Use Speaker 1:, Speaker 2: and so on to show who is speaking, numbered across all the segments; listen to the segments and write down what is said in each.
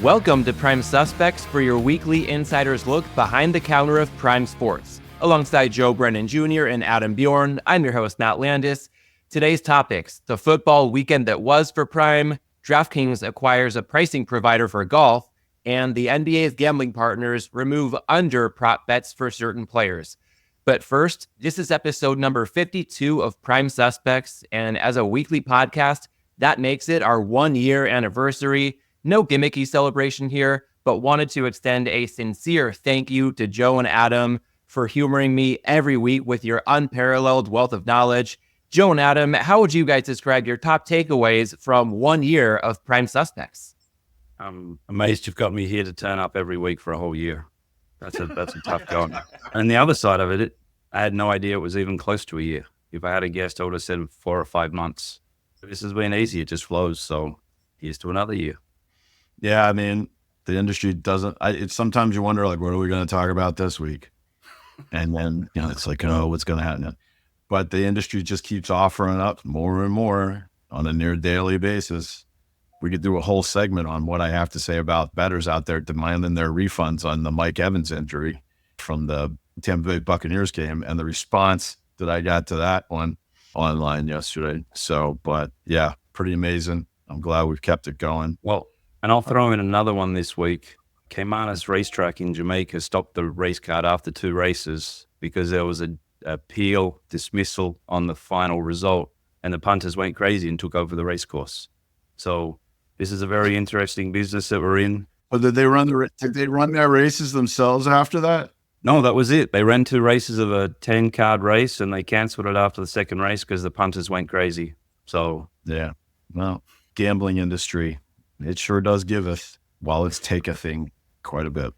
Speaker 1: Welcome to Prime Suspects for your weekly insider's look behind the counter of Prime Sports. Alongside Joe Brennan Jr. and Adam Bjorn, I'm your host, Matt Landis. Today's topics: the football weekend that was for Prime, DraftKings acquires a pricing provider for golf, and the NBA's gambling partners remove under prop bets for certain players. But first, this is episode number 52 of Prime Suspects, and as a weekly podcast, that makes it our 1-year anniversary. No gimmicky celebration here, but wanted to extend a sincere thank you to Joe and Adam for humoring me every week with your unparalleled wealth of knowledge. Joe and Adam, how would you guys describe your top takeaways from 1 year of Prime Suspects?
Speaker 2: I'm amazed you've got me here to turn up every week for a whole year. That's a tough go. And the other side of it, I had no idea it was even close to a year. If I had a guess, I would have said 4 or 5 months. This has been easy. It just flows. So here's to another year.
Speaker 3: Yeah, I mean, the industry doesn't. It's sometimes you wonder, like, what are we going to talk about this week? And then it's like, oh, what's going to happen? But the industry just keeps offering up more and more on a near daily basis. We could do a whole segment on what I have to say about bettors out there demanding their refunds on the Mike Evans injury from the Tampa Bay Buccaneers game, and the response that I got to that one online yesterday. So, but yeah, pretty amazing. I'm glad we've kept it going.
Speaker 2: Well, and I'll throw in another one this week. Caymanas Racetrack in Jamaica stopped the race card after 2 races because there was an appeal dismissal on the final result, and the punters went crazy and took over the race course. So this is a very interesting business that we're in.
Speaker 3: But did they run their races themselves after that?
Speaker 2: No, that was it. They ran 2 races of a 10-card race, and they canceled it after the second race because the punters went crazy. So
Speaker 3: yeah, well, gambling industry, it sure does give us, while it's take a thing quite a bit.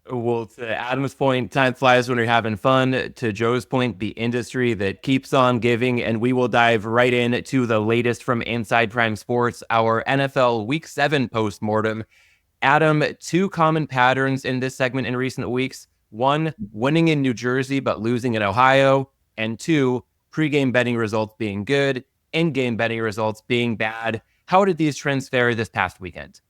Speaker 1: Well, to Adam's point, time flies when you're having fun. To Joe's point, the industry that keeps on giving, and we will dive right in to the latest from Inside Prime Sports, our NFL Week 7 postmortem. Adam, 2 common patterns in this segment in recent weeks. 1, winning in New Jersey but losing in Ohio. And 2, pregame betting results being good, in-game betting results being bad. How did these trends fare this past weekend?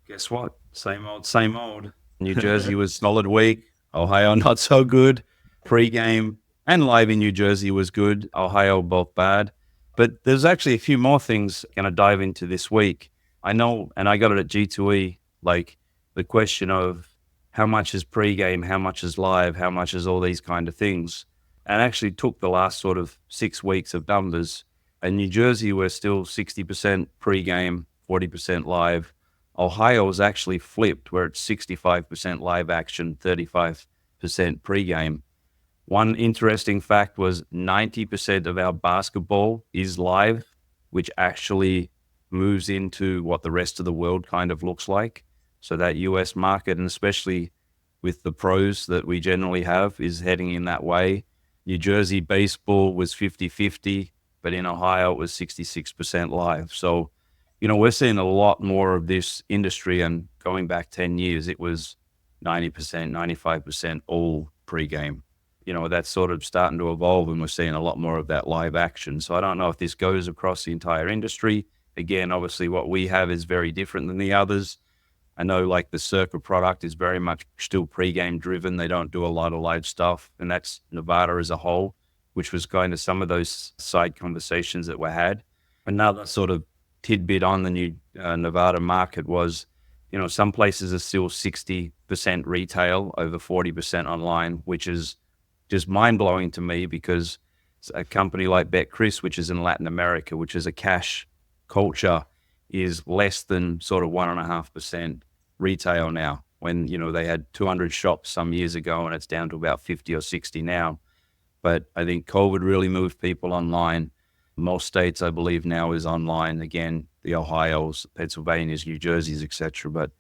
Speaker 2: Guess what? Same old. New Jersey was solid week. Ohio not so good. Pre-game and live in New Jersey was good. Ohio both bad. But there's actually a few more things I'm going to dive into this week. I know, and I got it at G2E, like the question of how much is pre-game, how much is live, how much is all these kind of things. And actually took the last sort of 6 weeks of numbers. In New Jersey, we're still 60% pre-game, 40% live. Ohio was actually flipped, where it's 65% live action, 35% pre-game. One interesting fact was 90% of our basketball is live, which actually moves into what the rest of the world kind of looks like. So that US market, and especially with the pros that we generally have, is heading in that way. New Jersey baseball was 50-50. But in Ohio, it was 66% live. So, we're seeing a lot more of this industry. And going back 10 years, it was 90%, 95% all pregame. That's sort of starting to evolve, and we're seeing a lot more of that live action. So I don't know if this goes across the entire industry. Again, obviously what we have is very different than the others. I know like the Circa product is very much still pregame driven. They don't do a lot of live stuff, and that's Nevada as a whole, which was kind of some of those side conversations that were had. Another sort of tidbit on the new Nevada market was, some places are still 60% retail, over 40% online, which is just mind-blowing to me because a company like BetCris, which is in Latin America, which is a cash culture, is less than sort of 1.5% retail now, when, they had 200 shops some years ago and it's down to about 50 or 60 now. But I think COVID really moved people online. Most states, I believe, now is online. Again, the Ohios, Pennsylvanias, New Jerseys, etc. But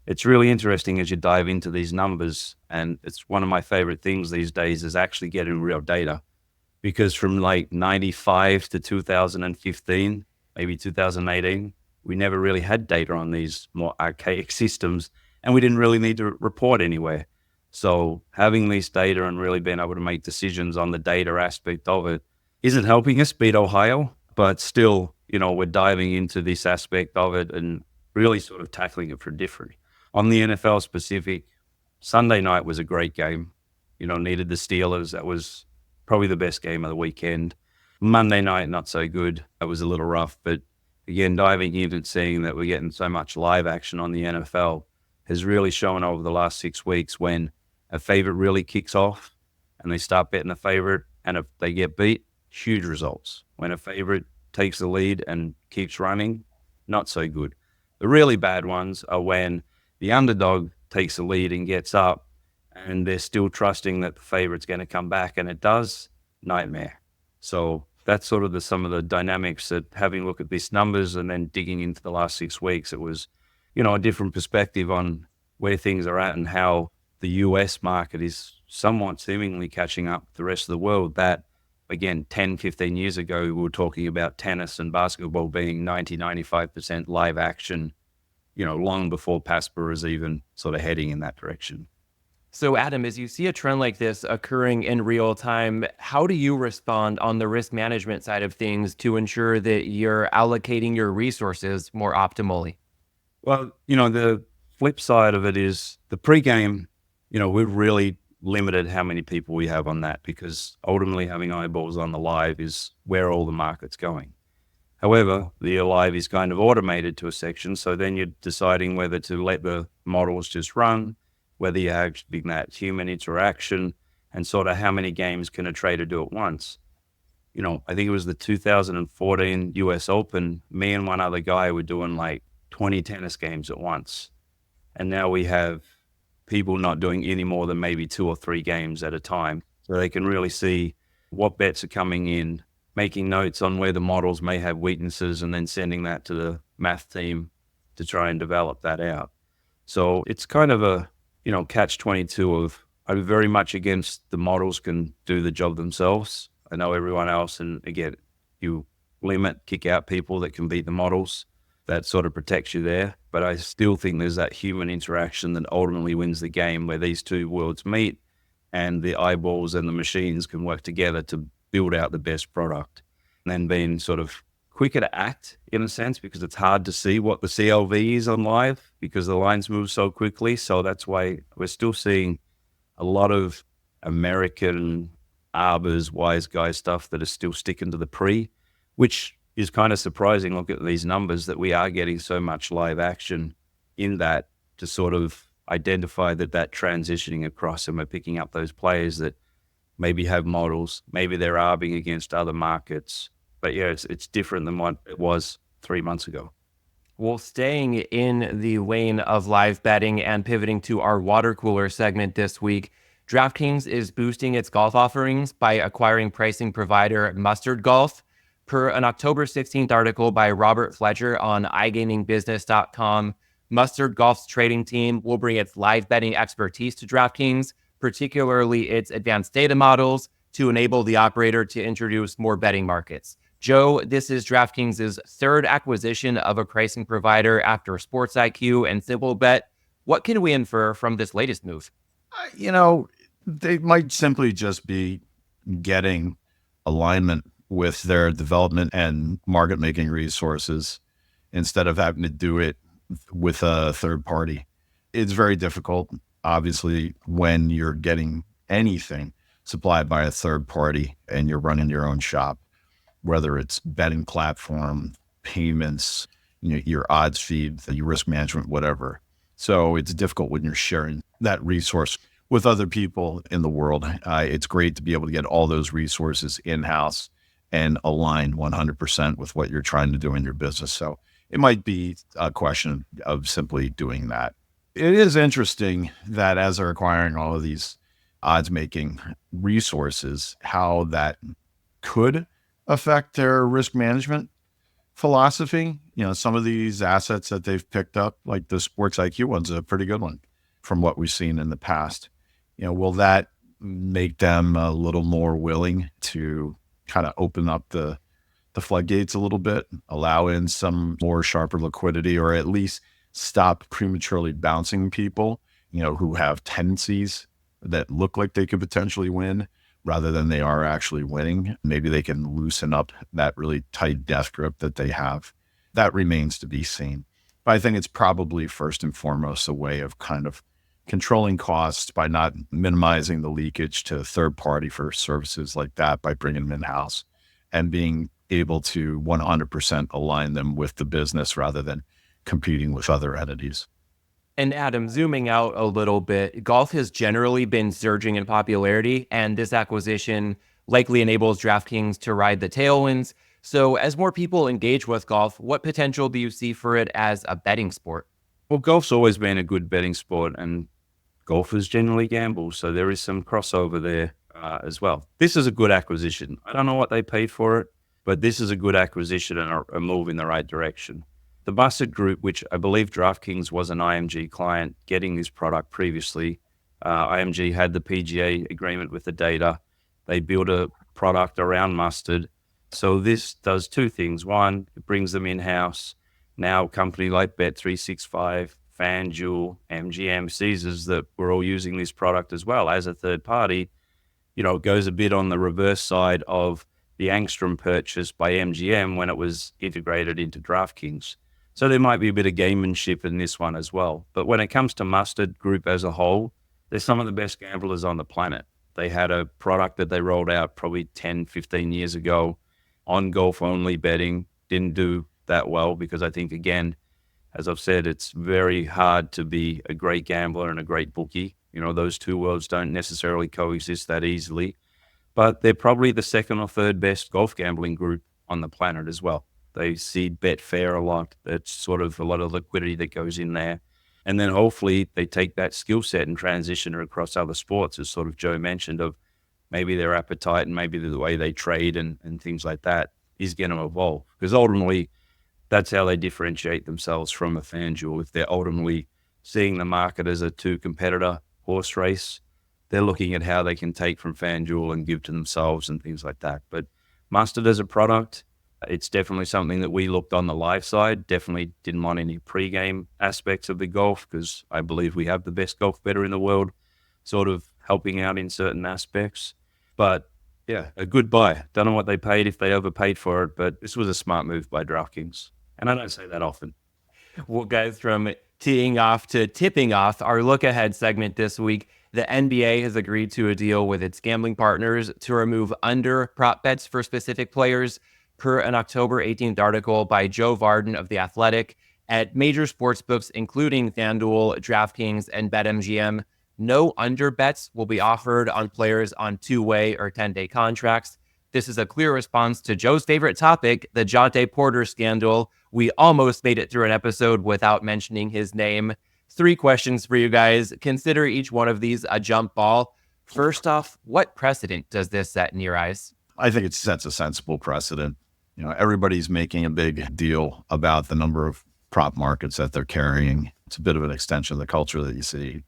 Speaker 2: it's really interesting as you dive into these numbers. And it's one of my favorite things these days is actually getting real data. Because from like 95 to 2015, maybe 2018, we never really had data on these more archaic systems. And we didn't really need to report anywhere. So having this data and really being able to make decisions on the data aspect of it isn't helping us beat Ohio, but still, we're diving into this aspect of it and really sort of tackling it from different. On the NFL specific, Sunday night was a great game. Needed the Steelers. That was probably the best game of the weekend. Monday night, not so good. It was a little rough, but again, diving in and seeing that we're getting so much live action on the NFL has really shown over the last 6 weeks when a favorite really kicks off and they start betting a favorite, and if they get beat, huge results. When a favorite takes the lead and keeps running, not so good. The really bad ones are when the underdog takes the lead and gets up and they're still trusting that the favorite's going to come back, and it does, nightmare. So that's sort of some of the dynamics that, having a look at these numbers and then digging into the last 6 weeks, it was, a different perspective on where things are at and how the US market is somewhat seemingly catching up with the rest of the world. That, again, 10, 15 years ago, we were talking about tennis and basketball being 90-95% live action, long before PASPA is even sort of heading in that direction.
Speaker 1: So Adam, as you see a trend like this occurring in real time, how do you respond on the risk management side of things to ensure that you're allocating your resources more optimally?
Speaker 2: Well, the flip side of it is the pregame, we've really limited how many people we have on that, because ultimately having eyeballs on the live is where all the market's going. However, the live is kind of automated to a section, so then you're deciding whether to let the models just run, whether you're having that human interaction, and sort of how many games can a trader do at once. I think it was the 2014 US Open, me and one other guy were doing like 20 tennis games at once. And now we have people not doing any more than maybe 2 or 3 games at a time. So they can really see what bets are coming in, making notes on where the models may have weaknesses, and then sending that to the math team to try and develop that out. So it's kind of a, catch-22 of, I'm very much against the models can do the job themselves. I know everyone else, and again, you kick out people that can beat the models. That sort of protects you there. But I still think there's that human interaction that ultimately wins the game, where these two worlds meet and the eyeballs and the machines can work together to build out the best product. And then being sort of quicker to act in a sense, because it's hard to see what the CLV is on live because the lines move so quickly. So that's why we're still seeing a lot of American arbors, wise guy stuff that is still sticking to the pre, which is kind of surprising. Look at these numbers that we are getting so much live action in that, to sort of identify that transitioning across, and we're picking up those players that maybe have models, maybe they're arbing against other markets. But yeah, it's different than what it was 3 months ago.
Speaker 1: Well, staying in the lane of live betting and pivoting to our water cooler segment this week, DraftKings is boosting its golf offerings by acquiring pricing provider Mustard Golf. Per an October 16th article by Robert Fletcher on iGamingBusiness.com, Mustard Golf's trading team will bring its live betting expertise to DraftKings, particularly its advanced data models, to enable the operator to introduce more betting markets. Joe, this is DraftKings' third acquisition of a pricing provider after SportsIQ and Simplebet. What can we infer from this latest move?
Speaker 3: They might simply just be getting alignment with their development and market making resources instead of having to do it with a third party. It's very difficult, obviously, when you're getting anything supplied by a third party and you're running your own shop, whether it's betting platform, payments, your odds feed, your risk management, whatever. So it's difficult when you're sharing that resource with other people in the world. It's great to be able to get all those resources in-house and align 100% with what you're trying to do in your business. So it might be a question of simply doing that. It is interesting that as they're acquiring all of these odds-making resources, how that could affect their risk management philosophy. Some of these assets that they've picked up, like the SportsIQ one's a pretty good one from what we've seen in the past. Will that make them a little more willing to kind of open up the floodgates a little bit, allow in some more sharper liquidity, or at least stop prematurely bouncing people, who have tendencies that look like they could potentially win rather than they are actually winning? Maybe they can loosen up that really tight death grip that they have. That remains to be seen. But I think it's probably first and foremost a way of kind of controlling costs by not minimizing the leakage to third party for services like that, by bringing them in-house and being able to 100% align them with the business rather than competing with other entities.
Speaker 1: And Adam, zooming out a little bit, golf has generally been surging in popularity, and this acquisition likely enables DraftKings to ride the tailwinds. So as more people engage with golf, what potential do you see for it as a betting sport?
Speaker 2: Well, golf's always been a good betting sport, and golfers generally gamble, so there is some crossover there as well. This is a good acquisition. I don't know what they paid for it, but this is a good acquisition and a move in the right direction. The Mustard Group, which I believe DraftKings was an IMG client getting this product previously, IMG had the PGA agreement with the data. They built a product around Mustard. So this does two things. One, it brings them in-house. Now a company like Bet365, FanDuel, MGM, Caesars, that we're all using this product as well as a third party, it goes a bit on the reverse side of the Angstrom purchase by MGM when it was integrated into DraftKings. So there might be a bit of gamemanship in this one as well. But when it comes to Mustard Group as a whole, they're some of the best gamblers on the planet. They had a product that they rolled out probably 10, 15 years ago on golf-only betting. Didn't do that well because I think, again, as I've said, it's very hard to be a great gambler and a great bookie. Those two worlds don't necessarily coexist that easily. But they're probably the second or third best golf gambling group on the planet as well. They see Betfair a lot. That's sort of a lot of liquidity that goes in there. And then hopefully they take that skill set and transition it across other sports, as sort of Joe mentioned, of maybe their appetite and maybe the way they trade and things like that is going to evolve. Because ultimately, that's how they differentiate themselves from a FanDuel. If they're ultimately seeing the market as a two-competitor horse race, they're looking at how they can take from FanDuel and give to themselves and things like that. But Mustard as a product, it's definitely something that we looked on the live side. Definitely didn't want any pregame aspects of the golf because I believe we have the best golf bettor in the world sort of helping out in certain aspects. But yeah, a good buy. Don't know what they paid, if they overpaid for it, but this was a smart move by DraftKings. And I don't say that often.
Speaker 1: Well, guys, from teeing off to tipping off, our look ahead segment this week, the NBA has agreed to a deal with its gambling partners to remove under prop bets for specific players, per an October 18th article by Joe Varden of The Athletic. At major sportsbooks, including FanDuel, DraftKings, and BetMGM, no under bets will be offered on players on two-way or 10-day contracts. This is a clear response to Joe's favorite topic, the Jonte Porter scandal. We almost made it through an episode without mentioning his name. 3 questions for you guys. Consider each one of these a jump ball. First off, what precedent does this set in your eyes?
Speaker 3: I think it sets a sensible precedent. Everybody's making a big deal about the number of prop markets that they're carrying. It's a bit of an extension of the culture that you see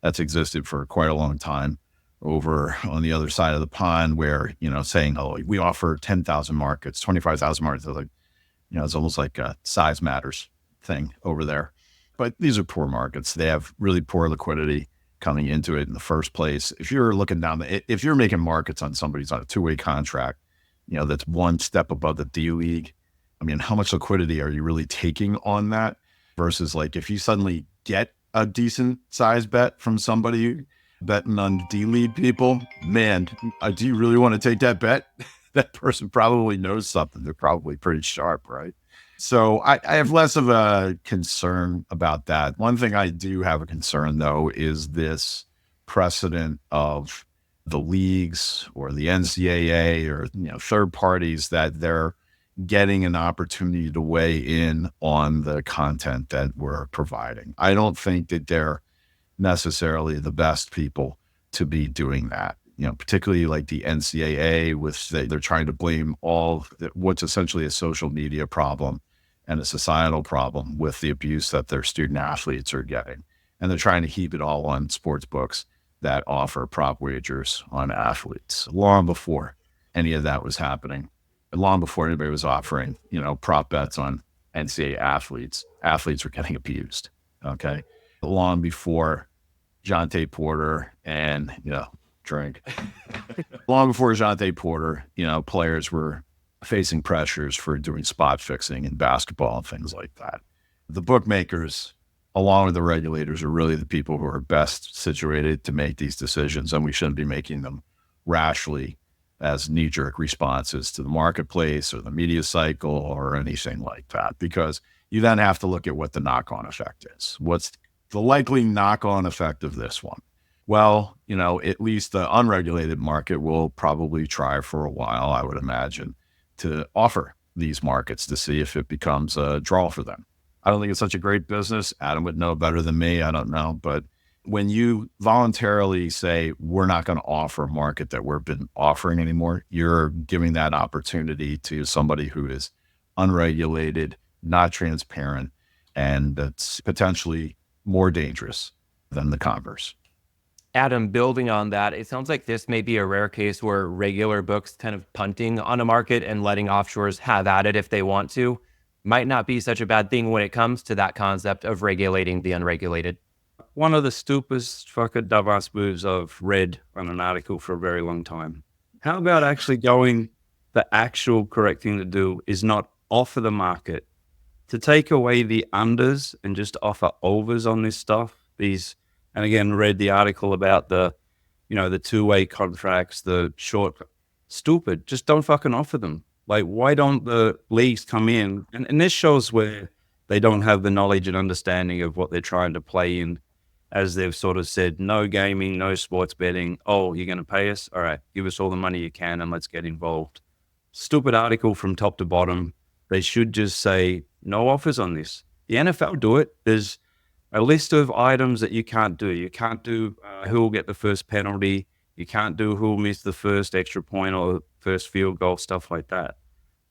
Speaker 3: that's existed for quite a long time over on the other side of the pond where, saying, oh, we offer 10,000 markets, 25,000 markets. Like, it's almost like a size matters thing over there. But these are poor markets. They have really poor liquidity coming into it in the first place. If you're looking down, if you're making markets on somebody's on a two-way contract, that's one step above the D League. I mean, how much liquidity are you really taking on that versus like if you suddenly get a decent size bet from somebody betting on D League people, man, do you really want to take that bet? That person probably knows something. They're probably pretty sharp, right? So I have less of a concern about that. One thing I do have a concern, though, is this precedent of the leagues or the NCAA or third parties that they're getting an opportunity to weigh in on the content that we're providing. I don't think that they're necessarily the best people to be doing that. Particularly like the NCAA, they're trying to blame what's essentially a social media problem and a societal problem with the abuse that their student athletes are getting. And they're trying to heap it all on sports books that offer prop wagers on athletes long before any of that was happening, long before anybody was offering, prop bets on NCAA athletes. Athletes were getting abused, okay? Long before Jonte Porter and, drink. Long before Jonte Porter, players were facing pressures for doing spot fixing in basketball and things like that. The bookmakers, along with the regulators, are really the people who are best situated to make these decisions, and we shouldn't be making them rashly as knee-jerk responses to the marketplace or the media cycle or anything like that, because you then have to look at what the knock-on effect is. What's the likely knock-on effect of this one? Well, at least the unregulated market will probably try for a while, I would imagine, to offer these markets to see if it becomes a draw for them. I don't think it's such a great business. Adam would know better than me. I don't know. But when you voluntarily say, we're not going to offer a market that we've been offering anymore, you're giving that opportunity to somebody who is unregulated, not transparent, and that's potentially more dangerous than the converse.
Speaker 1: Adam, building on that, it sounds like this may be a rare case where regular books kind of punting on a market and letting offshores have at it if they want to might not be such a bad thing when it comes to that concept of regulating the unregulated.
Speaker 2: One of the stupidest fucking dumbass moves I've read on an article for a very long time. How about actually going, the actual correct thing to do is not offer the market, to take away the unders and just offer overs on this stuff. And again, read the article about the two-way contracts, the short, stupid, just don't fucking offer them. Like, why don't the leagues come in? And this shows where they don't have the knowledge and understanding of what they're trying to play in, as they've sort of said, no gaming, no sports betting. Oh, you're going to pay us? All right, give us all the money you can and let's get involved. Stupid article from top to bottom. They should just say, no offers on this. The NFL do it. There's a list of items that you can't do. You can't do who will get the first penalty. You can't do who will miss the first extra point or first field goal, stuff like that.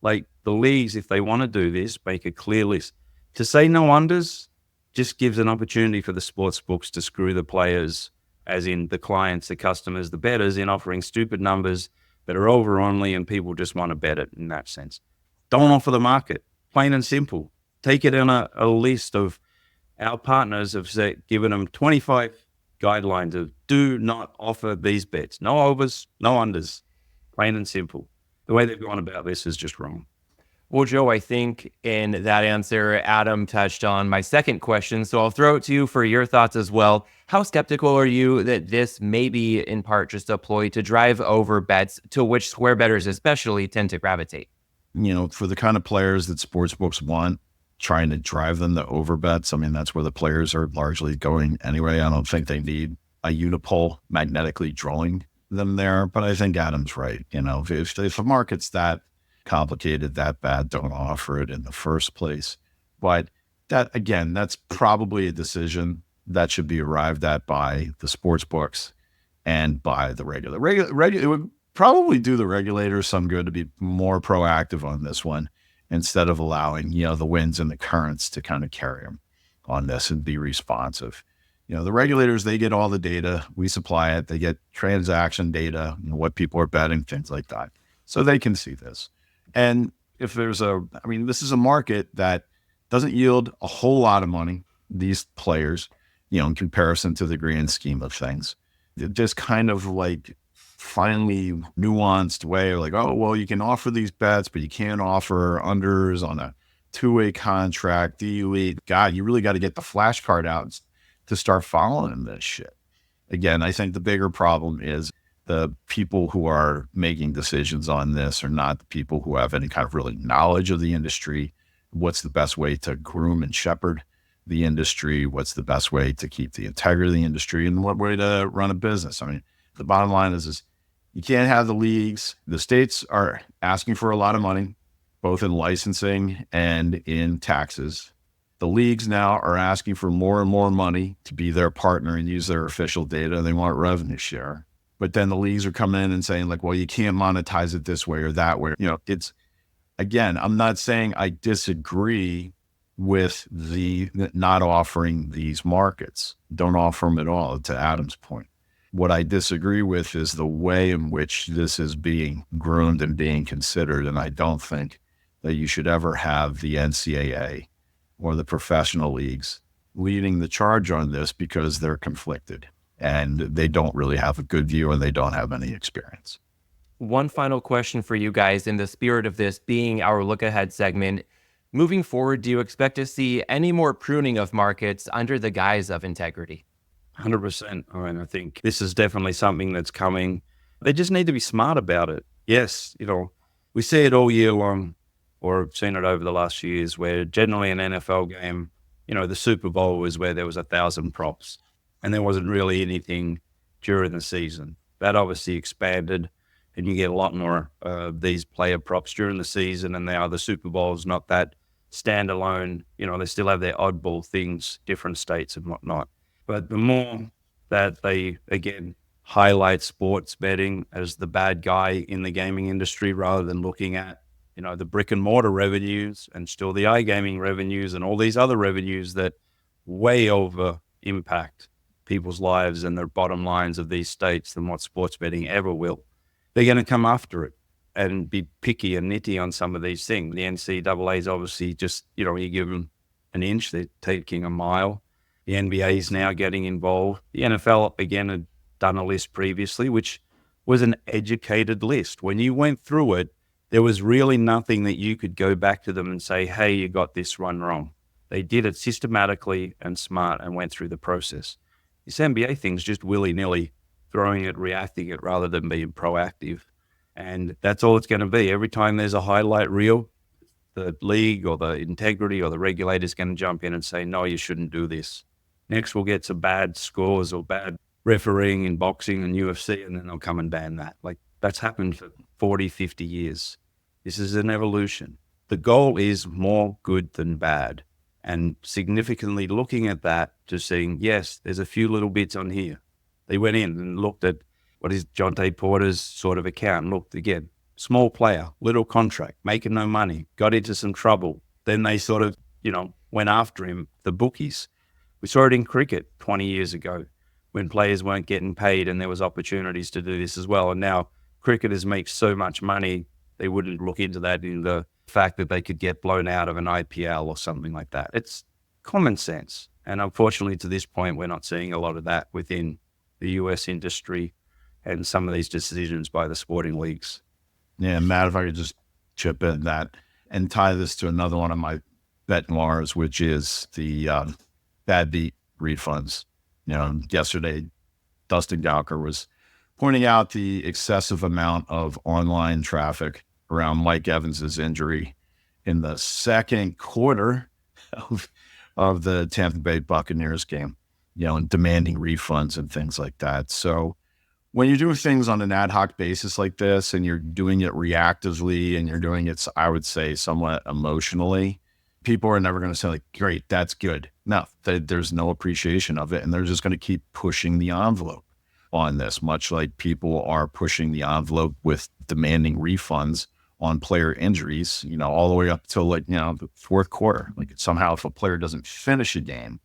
Speaker 2: Like, the leagues, if they want to do this, make a clear list. To say no unders just gives an opportunity for the sports books to screw the players, as in the clients, the customers, the bettors, in offering stupid numbers that are over only and people just want to bet it in that sense. Don't offer the market, plain and simple. Take it on a list of our partners have given them 25 guidelines of do not offer these bets. No overs, no unders, plain and simple. The way they've gone about this is just wrong.
Speaker 1: Well, Joe, I think in that answer, Adam touched on my second question, so I'll throw it to you for your thoughts as well. How skeptical are you that this may be in part just a ploy to drive over bets to which square bettors especially tend to gravitate?
Speaker 3: For the kind of players that sportsbooks want, trying to drive them to over bets, I mean, that's where the players are largely going anyway. I don't think they need a unipole magnetically drawing them there, but I think Adam's right. If a market's that complicated, that bad, don't offer it in the first place. But that, again, that's probably a decision that should be arrived at by the sports books and by the it would probably do the regulators some good to be more proactive on this one, instead of allowing, the winds and the currents to kind of carry them on this and be responsive. The regulators, they get all the data, we supply it, they get transaction data, what people are betting, things like that. So they can see this. And if this is a market that doesn't yield a whole lot of money, these players, in comparison to the grand scheme of things. They're just kind of like finely nuanced way of like, oh, well, you can offer these bets, but you can't offer unders on a two-way contract. God, you really got to get the flashcard out to start following this shit. Again, I think the bigger problem is the people who are making decisions on this are not the people who have any kind of really knowledge of the industry. What's the best way to groom and shepherd the industry? What's the best way to keep the integrity of the industry, and what way to run a business? I mean, the bottom line is you can't have the leagues. The states are asking for a lot of money, both in licensing and in taxes. The leagues now are asking for more and more money to be their partner and use their official data. They want revenue share. But then the leagues are coming in and saying like, well, you can't monetize it this way or that way. It's, again, I'm not saying I disagree with the not offering these markets. Don't offer them at all, to Adam's point. What I disagree with is the way in which this is being groomed and being considered. And I don't think that you should ever have the NCAA or the professional leagues leading the charge on this, because they're conflicted and they don't really have a good view and they don't have any experience.
Speaker 1: One final question for you guys in the spirit of this being our look ahead segment. Moving forward, do you expect to see any more pruning of markets under the guise of integrity?
Speaker 2: 100%. I mean, I think this is definitely something that's coming. They just need to be smart about it. Yes, we see it all year long, or have seen it over the last few years, where generally an NFL game, the Super Bowl was where there was 1,000 props and there wasn't really anything during the season. That obviously expanded, and you get a lot more of these player props during the season, and now the Super Bowl is not that standalone. They still have their oddball things, different states and whatnot. But the more that they, again, highlight sports betting as the bad guy in the gaming industry, rather than looking at, the brick and mortar revenues and still the iGaming revenues and all these other revenues that way over impact people's lives and their bottom lines of these states than what sports betting ever will. They're going to come after it and be picky and nitty on some of these things. The NCAA is obviously just, you give them an inch, they're taking a mile. The NBA is now getting involved. The NFL, again, had done a list previously, which was an educated list. When you went through it, there was really nothing that you could go back to them and say, hey, you got this one wrong. They did it systematically and smart and went through the process. This NBA thing's just willy-nilly throwing it, reacting it, rather than being proactive. And that's all it's going to be. Every time there's a highlight reel, the league or the integrity or the regulator's going to jump in and say, no, you shouldn't do this. Next, we'll get some bad scores or bad refereeing in boxing and UFC, and then they'll come and ban that. Like, that's happened for 40, 50 years. This is an evolution. The goal is more good than bad. And significantly looking at that, just saying, yes, there's a few little bits on here. They went in and looked at what is Jonte Porter's sort of account. Looked again, small player, little contract, making no money, got into some trouble. Then they sort of, went after him, the bookies. We saw it in cricket 20 years ago when players weren't getting paid and there was opportunities to do this as well. And now cricketers make so much money, they wouldn't look into that, in the fact that they could get blown out of an IPL or something like that. It's common sense. And unfortunately, to this point, we're not seeing a lot of that within the US industry and some of these decisions by the sporting leagues.
Speaker 3: Yeah, Matt, if I could just chip in that and tie this to another one of my bet noirs, which is the bad beat refunds. Yesterday, Dustin Gowker was pointing out the excessive amount of online traffic around Mike Evans's injury in the second quarter of the Tampa Bay Buccaneers game, and demanding refunds and things like that. So when you're doing things on an ad hoc basis like this, and you're doing it reactively, and you're doing it, I would say, somewhat emotionally, people are never going to say, like, great, that's good. No, there's no appreciation of it. And they're just going to keep pushing the envelope on this, much like people are pushing the envelope with demanding refunds on player injuries, all the way up till the fourth quarter. Like, somehow if a player doesn't finish a game,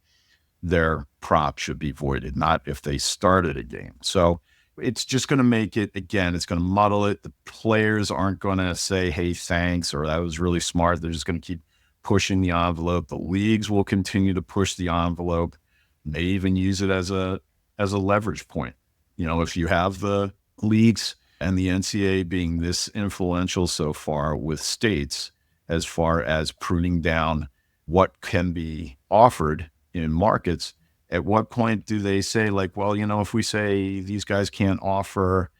Speaker 3: their prop should be voided, not if they started a game. So it's just going to make it, again, it's going to muddle it. The players aren't going to say, hey, thanks, or that was really smart. They're just going to keep pushing the envelope. The leagues will continue to push the envelope. May even use it as a leverage point. If you have the leagues and the NCAA being this influential so far with states as far as pruning down what can be offered in markets, at what point do they say, like, well, if we say these guys can't offer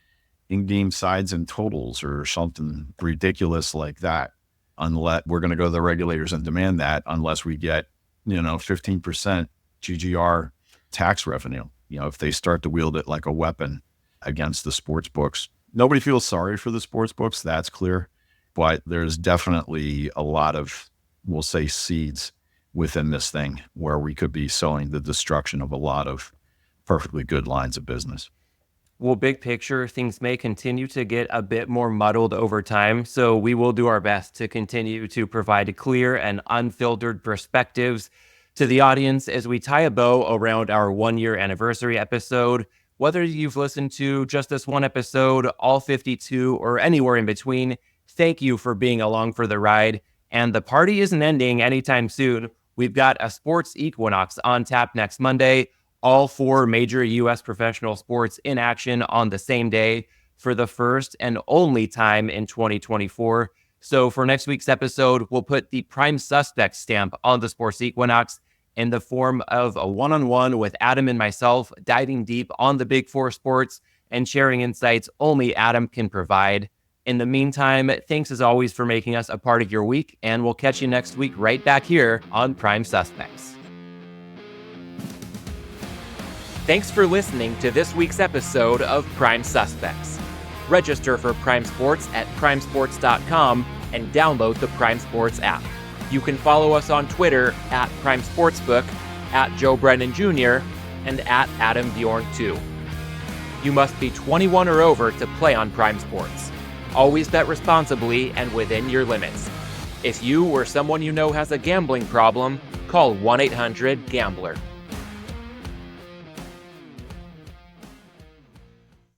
Speaker 3: in-game sides and totals or something ridiculous like that, unless we're going to go to the regulators and demand that, unless we get, 15% GGR tax revenue, if they start to wield it like a weapon against the sports books. Nobody feels sorry for the sports books, that's clear, but there's definitely a lot of, we'll say, seeds within this thing where we could be sowing the destruction of a lot of perfectly good lines of business.
Speaker 1: Well, big picture, things may continue to get a bit more muddled over time, so we will do our best to continue to provide clear and unfiltered perspectives to the audience as we tie a bow around our 1-year anniversary episode. Whether you've listened to just this one episode, all 52, or anywhere in between, thank you for being along for the ride. And the party isn't ending anytime soon. We've got a sports equinox on tap next Monday. All 4 major U.S. professional sports in action on the same day for the first and only time in 2024. So for next week's episode, we'll put the prime suspect stamp on the Sports Equinox in the form of a one-on-one with Adam and myself, diving deep on the big four sports and sharing insights only Adam can provide. In the meantime, thanks as always for making us a part of your week, and we'll catch you next week right back here on Prime Suspects. Thanks for listening to this week's episode of Prime Suspects. Register for Prime Sports at primesports.com and download the Prime Sports app. You can follow us on Twitter at Prime Sportsbook, at Joe Brennan Jr., and at Adam Bjorn 2. You must be 21 or over to play on Prime Sports. Always bet responsibly and within your limits. If you or someone you know has a gambling problem, call 1-800-GAMBLER.